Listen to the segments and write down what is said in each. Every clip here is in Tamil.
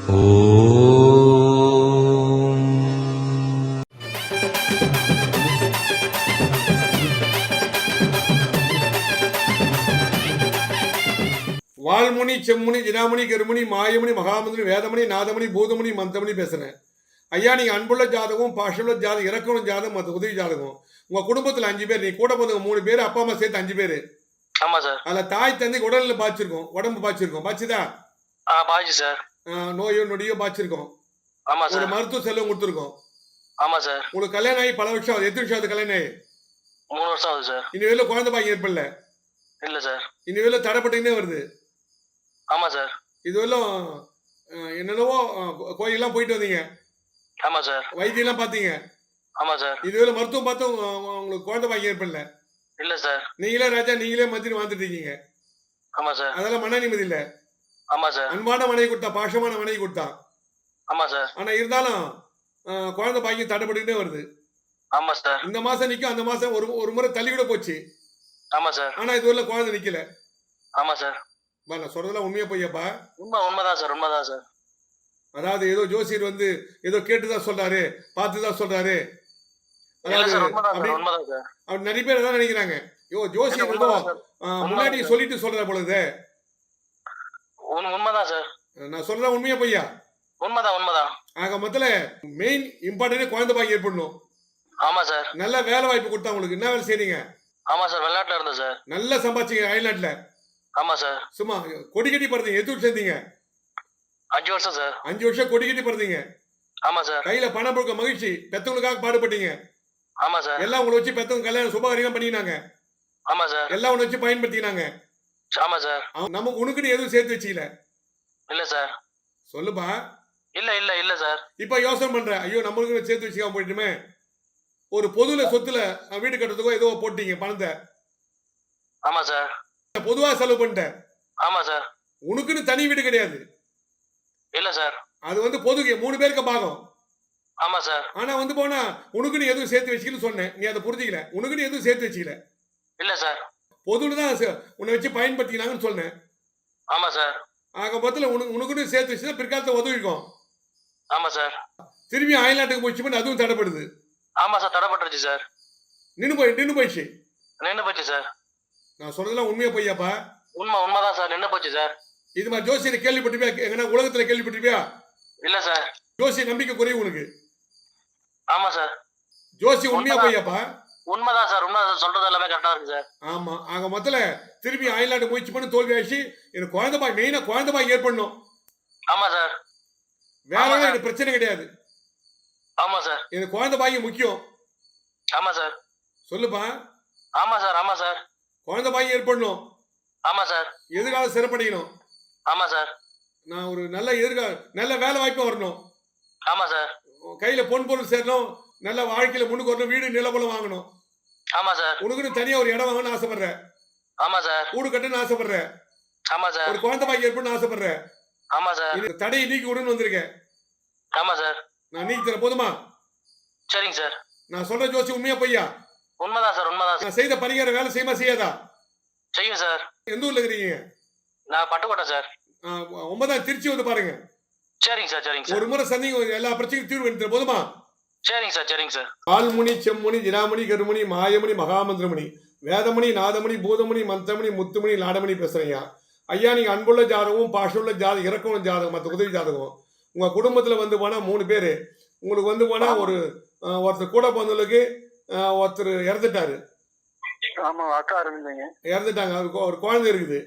வால்முனி செம்முனி ஜினாமணி கருமணி மாயமணி மகாமந்திரி வேதமணி நாதமணி பூதமணி மந்தமணி பேசுறேன். ஐயா, நீங்க அன்புள்ள ஜாதகம், பாஷுள்ள ஜாதகம், இறக்கணும் ஜாதகம், மற்ற உதவி ஜாதகம். உங்க குடும்பத்துல 5 பேர், நீ கூட பிறந்தவங்க 3 பேர், அப்பா அம்மா சேர்த்து 5 பேரு. ஆமா சார். அதுல தாய் தந்தை உடல்ல பாய்ச்சிருக்கோம், உடம்பு பாய்ச்சிருக்கோம், பாய்ச்சுதா? பாய்ச்சி சார். நோயோ நொடியோ பாய்ச்சிருக்கோம். ஆமா சார். ஒரு மருத்துவ செலவு கொடுத்துருக்கோம். ஆமா சார். உங்களுக்கு கல்யாணம் ஆகி பல வருஷம் ஆகுது. எத்தனை வருஷம் ஆகுது கல்யாணம் ஆகி? 3 வருஷம் ஆகுது சார். இன்னி வேலை குழந்தை பாக்கி ஏற்படல? இல்ல சார். இன்னி வேலை தடைப்பட்டுக்கினே வருது. ஆமா சார். இதுவெல்லாம் என்னென்னவோ கோயிலெல்லாம் போயிட்டு வந்தீங்க. ஆமா சார். வைத்தியெல்லாம் பார்த்தீங்க. ஆமா சார். இதுவரை மருத்துவம் பார்த்தும் உங்களுக்கு குழந்தை பாக்கி ஏற்படல? இல்ல சார். நீங்களே ராஜா, நீங்களே மந்திரி வாழ்ந்துட்டு இருக்கீங்க. ஆமா சார். அதெல்லாம் மன நிம்மதி இல்ல. ஆமா சார். அன்பான மனைவி கொடுத்தா, பாசமான மனைவி கொடுத்தா. ஆமா சார். ஆனா இருந்தாலும் குழந்தை பாக்கி தடைப்பட்டுக்கிட்டே வருது. ஆமா சார். இந்த மாசம் நிக்கும், அந்த மாசம் ஒரு முறை தள்ளி கூட போச்சு. ஆமா சார். ஆனா இதுவரை குழந்தை நிக்கல. ஆமா சார். நான் சொல்றதெல்லாம் உண்மையா பொய்யாப்பா? உண்மைதான் சார். உண்மைதான் சார். அதாவது ஏதோ ஜோசியர் வந்து ஏதோ கேட்டுதான் சொல்றாரு, பார்த்துதான் சொல்றாரு. அதாவது அப்படி நிறைய பேர் தான் நினைக்கிறாங்க. ஜோசியர் முன்னாடி சொல்லிட்டு சொல்ற பொழுது உண்மைதான் சார். நான் சொல்றேன் உண்மையா பொய்யா? உண்மைதான். ஆக மொத்தல மெயின் இம்பார்ட்டன்ட் குழந்தை பாக்கி ஏற்படணும். ஆமா சார். நல்ல வேலை வாய்ப்பு கொடுத்தா உங்களுக்கு. என்ன வேலை செய்றீங்க? ஆமா சார். வெளிநாட்டுல இருந்தேன் சார். நல்லா சம்பாதிச்சீங்க அயல்நாட்டுல? ஆமா சார். சும்மா கொடி கட்டி பறந்தீங்க. எத்தனை வருஷம் இருந்தீங்க? 5 வருஷம் சார். 5 வருஷம் கொடி கட்டி பறந்தீங்க. ஆமா சார். கையில பணம் கொடுக்க மகிழ்ச்சி. பெத்தவங்களுக்காக பாடுபட்டீங்க. ஆமா சார். எல்லாம் உங்களை வச்சு பெத்தவங்க கல்யாணம் சுபகாரியம் பண்ணினாங்க. ஆமா சார். எல்லாம் உங்களை வச்சு பயன்படுத்தினாங்க. ஆமா சார். நமக்கு உனக்குன்னு எதுவும் சேர்த்து வச்சுக்கல? இல்ல சார். சொல்லுப்பா. இல்ல சார். இப்ப யோசனை பண்ற, ஐயோ நம்மளுக்கு சேர்த்து வச்சுக்காம போயிட்டுமே. ஒரு பொதுல சொத்துல வீடு கட்டுறதுக்கோ ஏதோ போட்டீங்க பணத்தை. ஆமா சார். பொதுவா செலவு பண்ணிட்ட. ஆமா சார். உனக்குன்னு தனி வீடு கிடையாது. இல்ல சார். அது வந்து பொதுக்கு 3 பேருக்கு பாகம். ஆமா சார். ஆனா வந்து போனா உனக்குன்னு எதுவும் சேர்த்து வச்சுக்கன்னு சொன்னேன். நீ அதை புரிஞ்சிக்கல. உனக்குன்னு எதுவும் சேர்த்து வச்சுக்கல. இல்ல சார். பொதுல தான் உன்னை வச்சு பயன்படுத்தினாங்கன்னு சொன்னேன். ஆமா சார். ஆக மொத்தத்துல உனக்குன்னு சேர்த்து வச்சுதான் பிற்காலத்தை உதவிக்கும். ஆமா சார். திரும்பி அயல்நாட்டுக்கு போச்சு, அதுவும் தடைப்படுது. ஆமா சார். தடைப்பட்டுருச்சு சார். நின்னு போயிடுச்சு. நின்னு போச்சு சார். நான் சொல்றதெல்லாம் உண்மையா பொய்யாப்பா? உண்மைதான் சார். நின்னு போச்சு சார். இது மாதிரி ஜோசியரை கேள்விப்பட்டிருப்பியா? எங்கன்னா உலகத்துல கேள்விப்பட்டிருப்பியா? இல்ல சார். ஜோசிய நம்பிக்கை குறைவு உனக்கு. ஆமா சார். ஜோசி உண்மையா பொய்யாப்பா? உண்மைதான் சார். உண்மை சொல்றது எல்லாமே கரெக்டா இருக்கு சார். ஆமா. ஆக மொத்தல திரும்பி அயல்நாட்டு முயற்சி பண்ணி தோல்வி ஆயிடுச்சு. எனக்கு குழந்தை பாய், மெயினா குழந்தை பாய் ஏற்படணும். ஆமா சார். வேற எனக்கு பிரச்சனை கிடையாது. ஆமா சார். எனக்கு குழந்தை பாய் முக்கியம். ஆமா சார். சொல்லுப்பா. ஆமா சார். ஆமா சார். குழந்தை பாய் ஏற்படணும். ஆமா சார். எதிர்காலம் சிறப்படையணும். ஆமா சார். நான் ஒரு நல்ல நல்ல வேலை வாய்ப்பு வரணும். ஆமா சார். கையில பொன் பொருள் சேரணும். நல்ல வாழ்க்கையில முன்னுக்கு வரணும். வீடு நிலபலம் வாங்கணும். ஆமா சார். உனக்குன்னு தனியா ஒரு இடம் வாங்கணும்னு ஆசைப்படுறேன். ஆமா சார். கூடு கட்டணும்னு ஆசைப்படுறேன். ஆமா சார். ஒரு குழந்தை பாய் ஏற்படணும்னு ஆசைப்படுறேன். ஆமா சார். இது தடையை நீக்கி விடுன்னு வந்திருக்கேன். ஆமா சார். நான் நீக்கி தரேன், போதுமா? சரிங்க சார். நான் சொல்ற ஜோசி உண்மையா பொய்யா? உண்மைதான் சார். உண்மைதான் சார். நான் செய்த பரிகார வேலை செய்யுமா செய்யாதா? செய்யும் சார். எந்த ஊர்ல இருக்கிறீங்க? நான் பட்டுக்கோட்டை சார். 9 திருச்சி வந்து பாருங்க. சரிங்க சார். சரிங்க சார். ஒரு முறை சந்திங்க, எல்லா பிரச்சனைக்கும் தீர்வு எடுத்து போதுமா? சரிங்க சார். சரிங்க சார். வால்முனி செம்முனி ஜினாமணி கருமணி மாயமணி மகாமந்திரமணி வேதமணி நாதமணி பூதமணி மந்தமணி முத்துமணி லாடமணி பேசுறீங்க. ஐயா, நீங்க அன்புள்ள ஜாதகம், பாஷுள்ள ஜாதகம், இறக்கமுள்ள ஜாதகம், மற்ற உதவி ஜாதகம். உங்க குடும்பத்துல வந்து போனா 3 பேரு. உங்களுக்கு வந்து போனா ஒருத்தர் கூட பிறந்தவங்களுக்கு ஒருத்தர் இறந்துட்டாரு. ஆமா, அக்கா இருந்தீங்க. இறந்துட்டாங்க. ஒரு குழந்தை இருக்குது.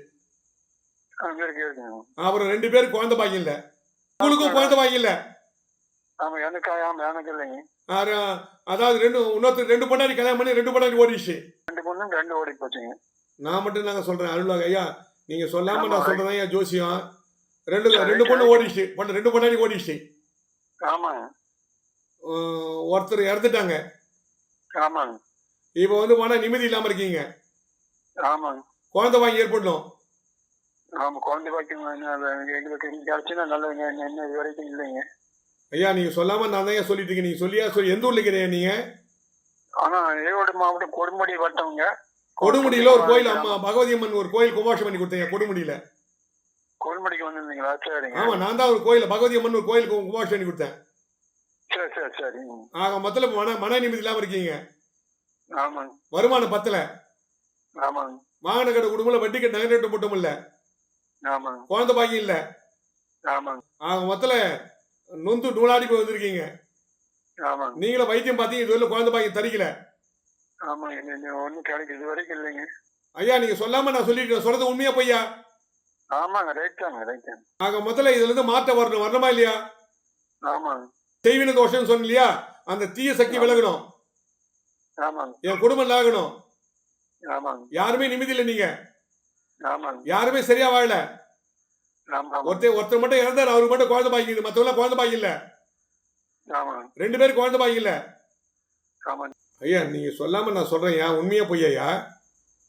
அப்புறம் 2 பேருக்கு குழந்தை பாக்கி இல்ல. உங்களுக்கும் குழந்தை பாக்கி இல்ல. ஆமா, எனக்கு இல்லைங்க. அதாவது இன்னொருத்தர் 2 பொண்டாடி கல்யாணம் பண்ணி 2 பொண்டாடி ஓடிச்சு. 2 பொண்ணு 2 ஓடி போச்சுங்க. நான் மட்டும் நாங்க சொல்றேன் அருள்வாங்க. ஐயா, நீங்க சொல்லாம நான் சொல்றேன். ஐயா ஜோசியம் 2 பொண்ணு ஓடிச்சு. 2 பொண்டாடி ஓடிச்சு. ஆமாங்க. ஒருத்தர் இறந்துட்டாங்க. ஆமாங்க. இப்ப வந்து போனா நிம்மதி இல்லாம இருக்கீங்க. ஆமாங்க. குழந்தை வாங்கி ஏற்படணும். ஆமா, குழந்தை பாக்கியம் எங்களுக்கு கிடைச்சுன்னா நல்லதுங்க. என்ன இது வரைக்கும் இல்லைங்க. ஐயா, நீங்க சொல்லாம நான் தான் சொல்லிட்டு இருக்கேன். நீங்க சொல்லியா எந்த ஊர்ல இருக்கிறீங்க நீங்க? ஆனா ஈரோடு மாவட்டம் கொடுமுடி வட்டவங்க. கொடுமுடியில ஒரு கோயில், அம்மா பகவதி அம்மன் ஒரு கோயில் கும்பாஷம் பண்ணி கொடுத்தீங்க. கொடுமுடியில கோல்மடிக்கு வந்திருந்தீங்களா? சரிங்க. ஆமா, நான் தான் ஒரு கோயில் பகவதி அம்மன் ஒரு கோயிலுக்கு உபவாசம் பண்ணி கொடுத்தேன். சரி சரி சரி. ஆக மொத்தத்துல மன நிம்மதி இல்லாம இருக்கீங்க. ஆமாங்க. வருமானம் பத்தல. ஆமாங்க. வாகன கடை குடும்பம் வட்டி கட்ட நகை நட்டு போட்டும் இல்ல. ஆமாங்க. குழந்தை பாக்கியம் இல்ல. ஆமாங்க. ஆக மொத்தல நொந்து நூலாடி போய் வந்திருக்கீங்க. ஆமாங்க. நீங்களும் வைத்தியம் பார்த்தீங்க, இதுவரை குழந்தை பாக்கியம் தரிக்கல. ஆமாங்க. ஒன்றும் கிடைக்கும் இது வரைக்கும் இல்லைங்க. ஐயா நீங்க சொல்லாம நான் சொல்லிட்டேன். சொல்றது உண்மையா பொய்யா? ஆமாங்க. ரைட் தாங்க. ஆக மொத்தல இதுல இருந்து மாற்றம் வரணுமா இல்லையா? ஆமாங்க. தெய்வீன தோஷம்னு சொன்ன இல்லையா? அந்த தீய சக்தி விலகணும். ஆமாங்க. என் குடும்பம் ஆகணும். ஆமாங்க. யாருமே நிம்மதி இல்லை. நீங்க ஆமாங்க. யாருமே சரியா வாழல. ஆமாங்க. ஒருத்தர் மட்டும் இறந்தாரு, அவருக்கு மட்டும் குழந்தை பாக்கியம். மற்றவங்க குழந்தை பாக்கியம் இல்ல. ஆமாங்க. 2 பேரும் குழந்தை பாக்கியம் இல்ல. ஆமாங்க. ஐயா நீங்க சொல்லாம நான் சொல்றேன், உண்மையா பொய்யா?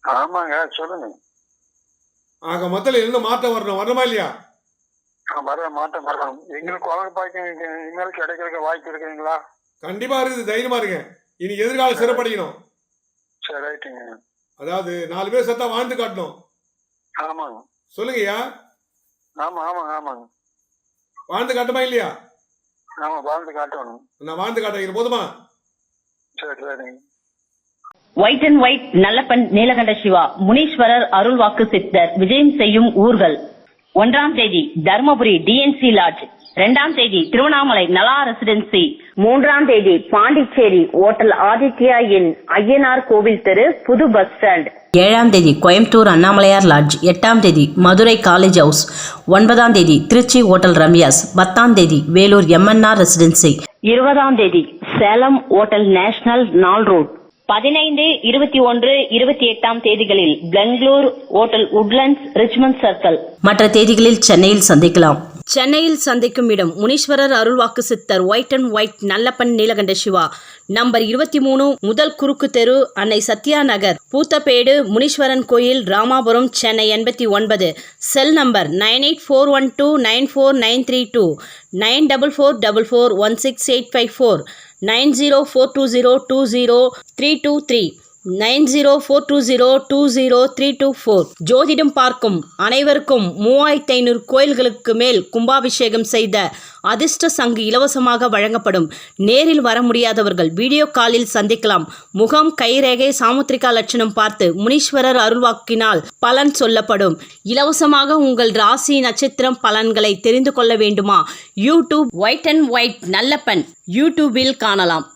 ஆமாங்க. சொல்லுங்க. ஆக மொத்தல இருந்து மாற்றம் வரணுமா இல்லையா? வர மாட்டேன் வரணும். எங்களுக்கு குழந்தை பாக்கியம் இனிமேல் கிடைக்கிறதுக்கு வாய்ப்பு இருக்குங்களா? கண்டிப்பா இருக்குது. தைரியமா இருங்க. இனி எதிர்காலம் சிறப்படையணும். சரி ரைட்டுங்க. அதாவது 4 பேர் சத்தா வாழ்ந்து காட்டணும். ஆமாங்க. சொல்லுங்கய்யா. ஆமாங்க. வாழ்ந்து காட்டுமா இல்லையா? ஆமா வாழ்ந்து காட்டணும். நான் வாழ்ந்து காட்டுறேன். போதுமா? சரிங்க. White and white Nallappan Neelakanta Shiva Muneeswarar அருள்வாக்கு சித்தர் விஜயம் செய்யும் ஊர்கள். 1ஆம் தேதி தர்மபுரி டிஎன்சி லாட்ஜ், 2ஆம் தேதி திருவண்ணாமலை நலா ரெசிடென்சி, 3ஆம் தேதி பாண்டிச்சேரி ஓட்டல் ஆதித்யா இன் ஐயனார் கோவில் தெரு புது பஸ் ஸ்டாண்ட், 7ஆம் தேதி கோயம்புத்தூர் அண்ணாமலையார் லாட்ஜ், 8ஆம் தேதி மதுரை காலேஜ் ஹவுஸ், 9ஆம் தேதி திருச்சி ஓட்டல் ரம்யாஸ், 10ஆம் தேதி வேலூர் எம்என்ஆர் ரெசிடென்சி, 20ஆம் தேதி சேலம் ஓட்டல் நேஷனல் நாள் ரோட், 15, 21, 28ஆம் தேதிகளில் Bangalore hotel Woodlands Richmond circle. மற்ற தேதிகளில் சென்னையில் சந்திக்கலாம். சென்னையில் சந்திக்கும் இடம் முனீஸ்வரர் அருள்வாக்கு சித்தர் white and white Nallappan Neelakanta Shiva, number 23, முதல் குறுக்கு தெரு, அன்னை சத்யா நகர், பூத்தப்பேடு, முனீஸ்வரன் கோயில், ராமாபுரம், சென்னை 89. Cell number 9841294932, 9444416854, 9042020323, 9042020324. ஜோதிடம் பார்க்கும் அனைவருக்கும் 3500 கோயில்களுக்கு மேல் கும்பாபிஷேகம் செய்த அதிர்ஷ்ட சங்கு இலவசமாக வழங்கப்படும். நேரில் வர முடியாதவர்கள் வீடியோ காலில் சந்திக்கலாம். முகம், கைரேகை, சாமுத்திரிகா லட்சணம் பார்த்து முனீஸ்வரர் அருள்வாக்கினால் பலன் சொல்லப்படும். இலவசமாக உங்கள் ராசி நட்சத்திரம் பலன்களை தெரிந்து கொள்ள வேண்டுமா? YouTube white and white Nallappan யூடியூபில் காணலாம்.